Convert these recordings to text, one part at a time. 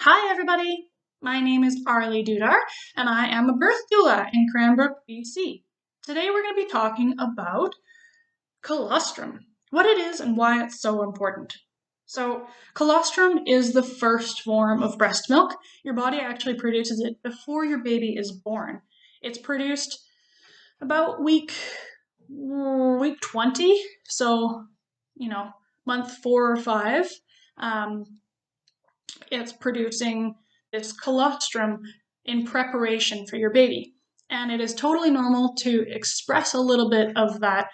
Hi, everybody. My name is Arlie Dudar, and I am a birth doula in Cranbrook, BC. Today, we're going to be talking about colostrum, what it is and why it's so important. So, colostrum is the first form of breast milk. Your body actually produces it before your baby is born. It's produced about week 20, so month 4 or 5. Um, it's producing this colostrum in preparation for your baby. And it is totally normal to express a little bit of that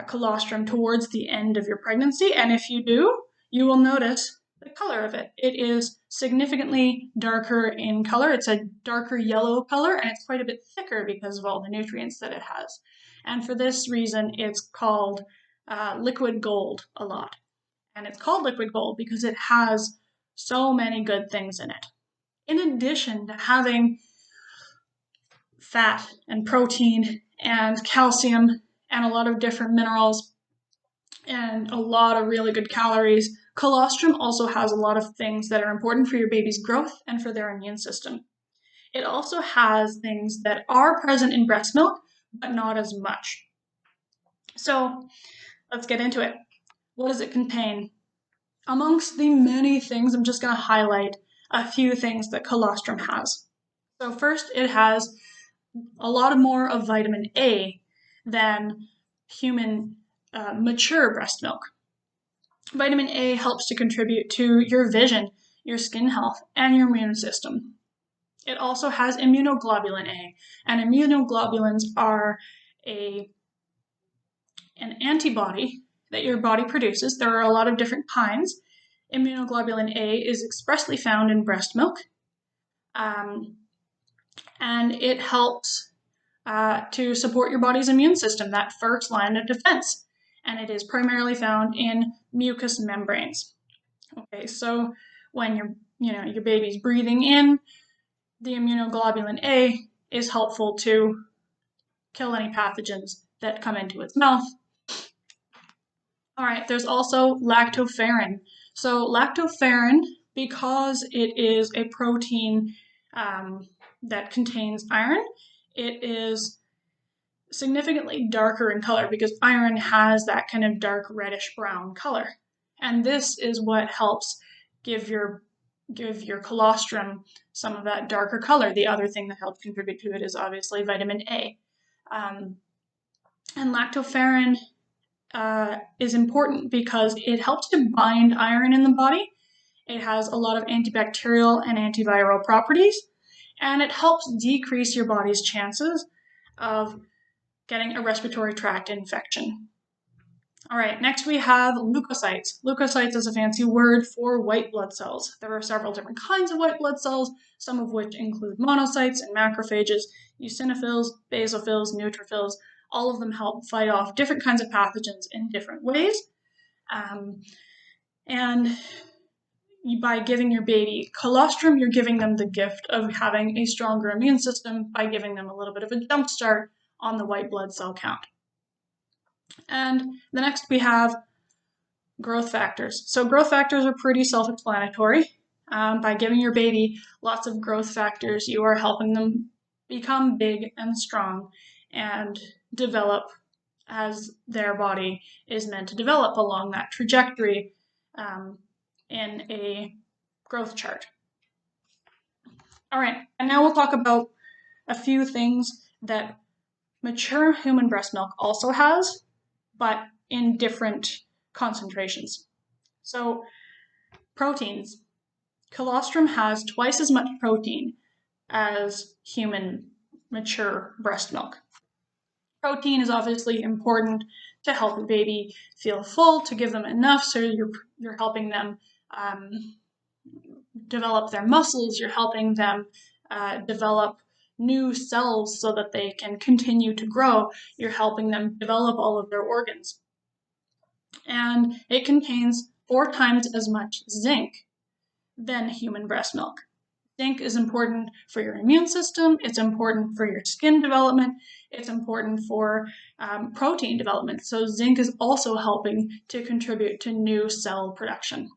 colostrum towards the end of your pregnancy. And if you do, you will notice the color of it. It is significantly darker in color. It's a darker yellow color, and it's quite a bit thicker because of all the nutrients that it has. And for this reason, it's called liquid gold a lot. And it's called liquid gold because it has so many good things in it. In addition to having fat and protein and calcium and a lot of different minerals and a lot of really good calories, colostrum also has a lot of things that are important for your baby's growth and for their immune system. It also has things that are present in breast milk, but not as much. So let's get into it. What does it contain? Amongst the many things, I'm just going to highlight a few things that colostrum has. So first, it has a lot more of vitamin A than human mature breast milk. Vitamin A helps to contribute to your vision, your skin health, and your immune system. It also has immunoglobulin A, and immunoglobulins are an antibody that your body produces. There are a lot of different kinds. Immunoglobulin A is expressly found in breast milk, and it helps to support your body's immune system, that first line of defense. And it is primarily found in mucous membranes. Okay, so when your baby's breathing in, the immunoglobulin A is helpful to kill any pathogens that come into its mouth. All right, there's also lactoferrin. So lactoferrin, because it is a protein that contains iron, it is significantly darker in color because iron has that kind of dark reddish brown color. And this is what helps give your colostrum some of that darker color. The other thing that helps contribute to it is obviously vitamin A. And lactoferrin is important because it helps to bind iron in the body. It has a lot of antibacterial and antiviral properties, and it helps decrease your body's chances of getting a respiratory tract infection. All right, next we have leukocytes. Leukocytes is a fancy word for white blood cells. There are several different kinds of white blood cells, some of which include monocytes and macrophages, eosinophils, basophils, neutrophils. All of them help fight off different kinds of pathogens in different ways. And by giving your baby colostrum, you're giving them the gift of having a stronger immune system by giving them a little bit of a jump start on the white blood cell count. And the next we have growth factors. So growth factors are pretty self-explanatory. By giving your baby lots of growth factors, you are helping them become big and strong and develop as their body is meant to develop along that trajectory in a growth chart. All right, and now we'll talk about a few things that mature human breast milk also has, but in different concentrations. So proteins. Colostrum has twice as much protein as human mature breast milk. Protein is obviously important to help a baby feel full, to give them enough, so you're helping them develop their muscles, you're helping them develop new cells so that they can continue to grow, you're helping them develop all of their organs. And it contains 4 times as much zinc than human breast milk. Zinc is important for your immune system, it's important for your skin development, it's important for protein development. So zinc is also helping to contribute to new cell production.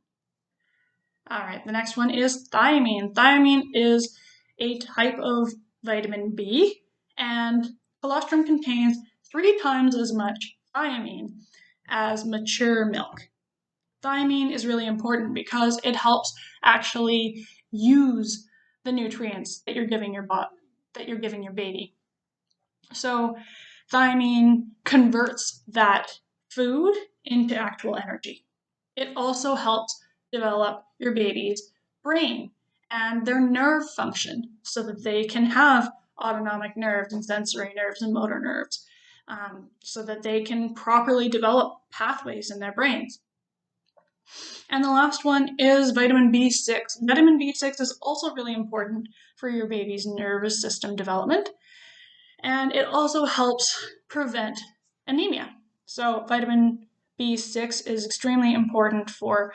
All right, the next one is thiamine. Thiamine is a type of vitamin B, and colostrum contains 3 times as much thiamine as mature milk. Thiamine is really important because it helps actually use the nutrients that you're giving your baby. So thiamine converts that food into actual energy. It also helps develop your baby's brain and their nerve function so that they can have autonomic nerves and sensory nerves and motor nerves, so that they can properly develop pathways in their brains. And the last one is vitamin B6. Vitamin B6 is also really important for your baby's nervous system development, and it also helps prevent anemia. So vitamin B6 is extremely important for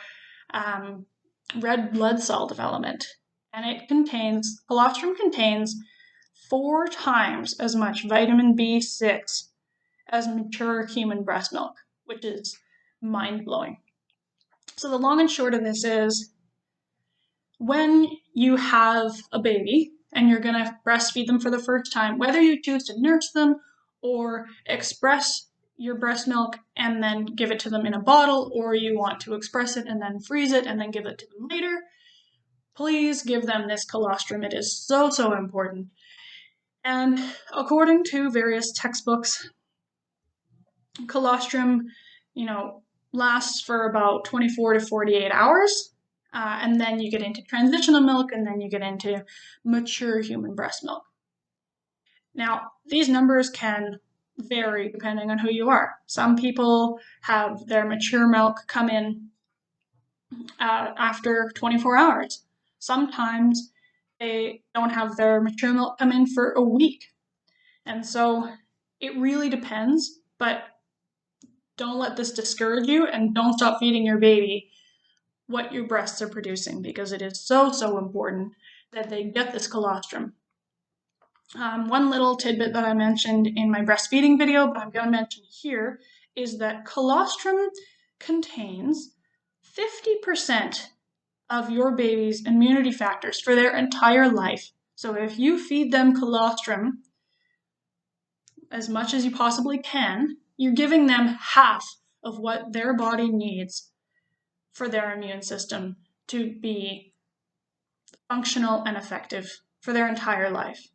red blood cell development, and colostrum contains 4 times as much vitamin B6 as mature human breast milk, which is mind-blowing. So the long and short of this is, when you have a baby and you're going to breastfeed them for the first time, whether you choose to nurse them or express your breast milk and then give it to them in a bottle, or you want to express it and then freeze it and then give it to them later, please give them this colostrum. It is so, so important. And according to various textbooks, colostrum, lasts for about 24 to 48 hours. And then you get into transitional milk, and then you get into mature human breast milk. Now, these numbers can vary depending on who you are. Some people have their mature milk come in after 24 hours. Sometimes they don't have their mature milk come in for a week. And so it really depends, but don't let this discourage you, and don't stop feeding your baby what your breasts are producing, because it is so, so important that they get this colostrum. One little tidbit that I mentioned in my breastfeeding video, but I'm going to mention here, is that colostrum contains 50% of your baby's immunity factors for their entire life. So if you feed them colostrum as much as you possibly can, you're giving them half of what their body needs for their immune system to be functional and effective for their entire life.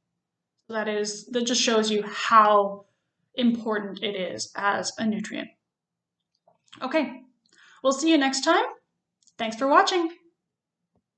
That just shows you how important it is as a nutrient. Okay, we'll see you next time. Thanks for watching.